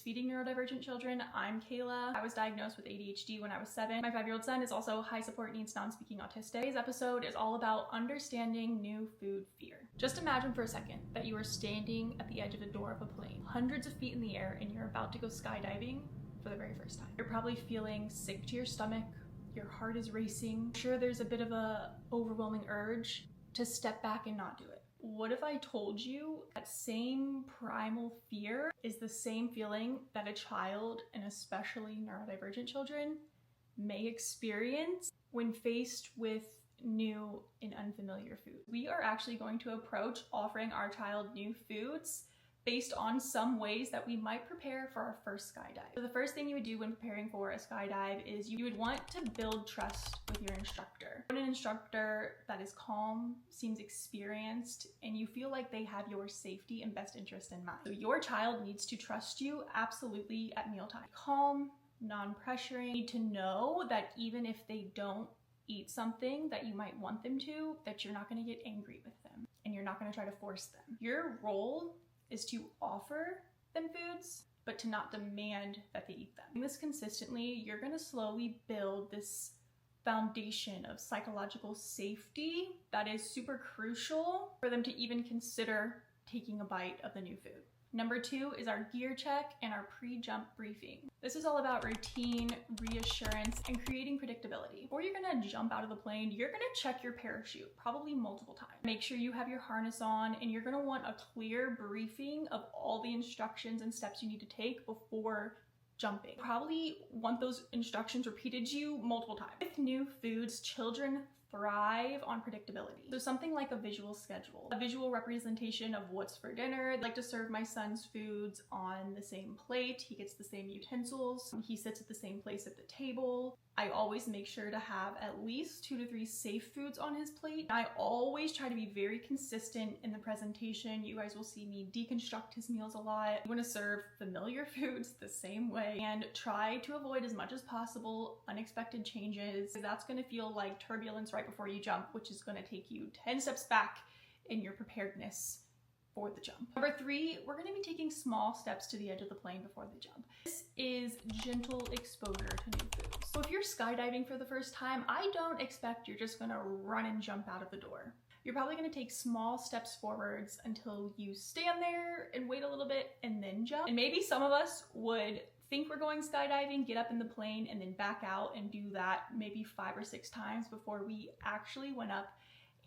breastfeeding neurodivergent children. I'm Kayla. I was diagnosed with ADHD when I was 7. My 5-year-old son is also high support needs non-speaking autistic. Today's episode is all about understanding new food fear. Just imagine for a second that you are standing at the edge of the door of a plane, hundreds of feet in the air, and you're about to go skydiving for the very first time. You're probably feeling sick to your stomach, your heart is racing. I'm sure there's a bit of a overwhelming urge to step back and not do it. What if I told you that same primal fear is the same feeling that a child, and especially neurodivergent children, may experience when faced with new and unfamiliar food? We are actually going to approach offering our child new foods based on some ways that we might prepare for our first skydive. So the first thing you would do when preparing for a skydive is you would want to build trust with your instructor. When an instructor that is calm, seems experienced, and you feel like they have your safety and best interest in mind. So your child needs to trust you absolutely at mealtime. Calm, non-pressuring. You need to know that even if they don't eat something that you might want them to, that you're not going to get angry with them and you're not going to try to force them. Your role is to offer them foods, but to not demand that they eat them. Doing this consistently, you're gonna slowly build this foundation of psychological safety that is super crucial for them to even consider taking a bite of the new food. Number 2 is our gear check and our pre-jump briefing. This is all about routine, reassurance, and creating predictability. Before you're gonna jump out of the plane, you're gonna check your parachute, probably multiple times. Make sure you have your harness on, and you're gonna want a clear briefing of all the instructions and steps you need to take before jumping. Probably want those instructions repeated to you multiple times. With new foods, children thrive on predictability. So something like a visual schedule, a visual representation of what's for dinner. I like to serve my son's foods on the same plate. He gets the same utensils. He sits at the same place at the table. I always make sure to have at least 2 to 3 safe foods on his plate. I always try to be very consistent in the presentation. You guys will see me deconstruct his meals a lot. You want to serve familiar foods the same way and try to avoid as much as possible unexpected changes. That's going to feel like turbulence right before you jump, which is going to take you 10 steps back in your preparedness for the jump. Number 3, we're going to be taking small steps to the edge of the plane before the jump. This is gentle exposure to new foods. So if you're skydiving for the first time, I don't expect you're just going to run and jump out of the door. You're probably going to take small steps forwards until you stand there and wait a little bit and then jump. And maybe some of us would think we're going skydiving, get up in the plane, and then back out and do that maybe 5 or 6 times before we actually went up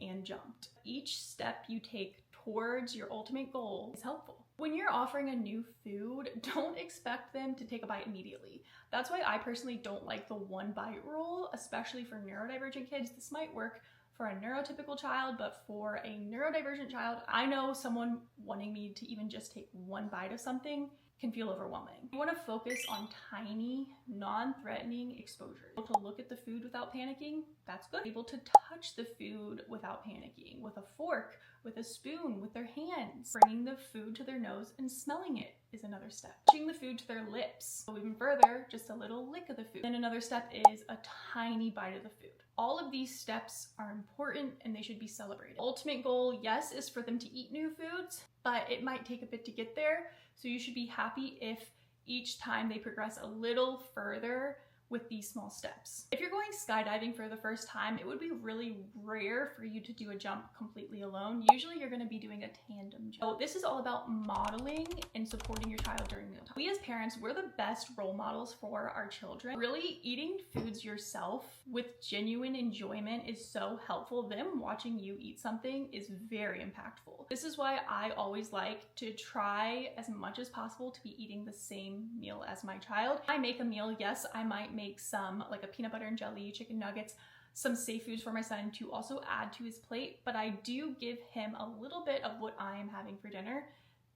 and jumped. Each step you take towards your ultimate goal is helpful. When you're offering a new food, don't expect them to take a bite immediately. That's why I personally don't like the 1 bite rule, especially for neurodivergent kids. This might work for a neurotypical child, but for a neurodivergent child, I know someone wanting me to even just take 1 bite of something can feel overwhelming. You want to focus on tiny, non-threatening exposure. Able to look at the food without panicking, that's good. Able to touch the food without panicking, with a fork, with a spoon, with their hands. Bringing the food to their nose and smelling it is another step. Touching the food to their lips. So even further, just a little lick of the food. Then another step is a tiny bite of the food. All of these steps are important and they should be celebrated. Ultimate goal, yes, is for them to eat new foods, but it might take a bit to get there. So you should be happy if each time they progress a little further with these small steps. If you're going skydiving for the first time, it would be really rare for you to do a jump completely alone. Usually you're going to be doing a tandem jump. So this is all about modeling and supporting your child during mealtime. We as parents, we're the best role models for our children. Really eating foods yourself with genuine enjoyment is so helpful. Them watching you eat something is very impactful. This is why I always like to try as much as possible to be eating the same meal as my child. I make a meal, yes, I might make some like a peanut butter and jelly, chicken nuggets, some safe foods for my son to also add to his plate, but I do give him a little bit of what I am having for dinner,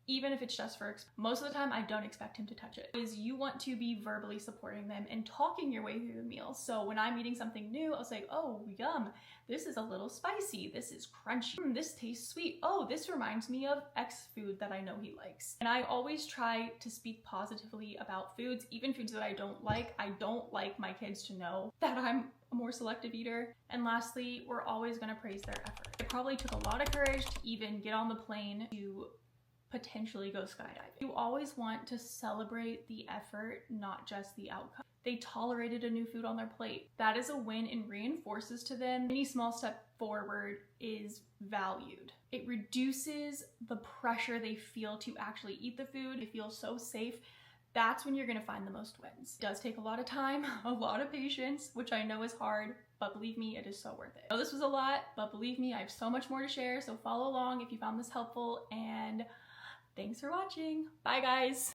even if it's just for, most of the time I don't expect him to touch it. Is you want to be verbally supporting them and talking your way through the meal. So when I'm eating something new, I'll say, oh, yum, this is a little spicy, this is crunchy, this tastes sweet, oh, this reminds me of X food that I know he likes. And I always try to speak positively about foods, even foods that I don't like. I don't like my kids to know that I'm a more selective eater. And lastly, we're always gonna praise their effort. It probably took a lot of courage to even get on the plane to potentially go skydiving. You always want to celebrate the effort, not just the outcome. They tolerated a new food on their plate. That is a win and reinforces to them any small step forward is valued. It reduces the pressure they feel to actually eat the food. They feel so safe. That's when you're gonna find the most wins. It does take a lot of time, a lot of patience, which I know is hard, but believe me, it is so worth it. I know this was a lot, but believe me, I have so much more to share, so follow along if you found this helpful, and thanks for watching. Bye guys.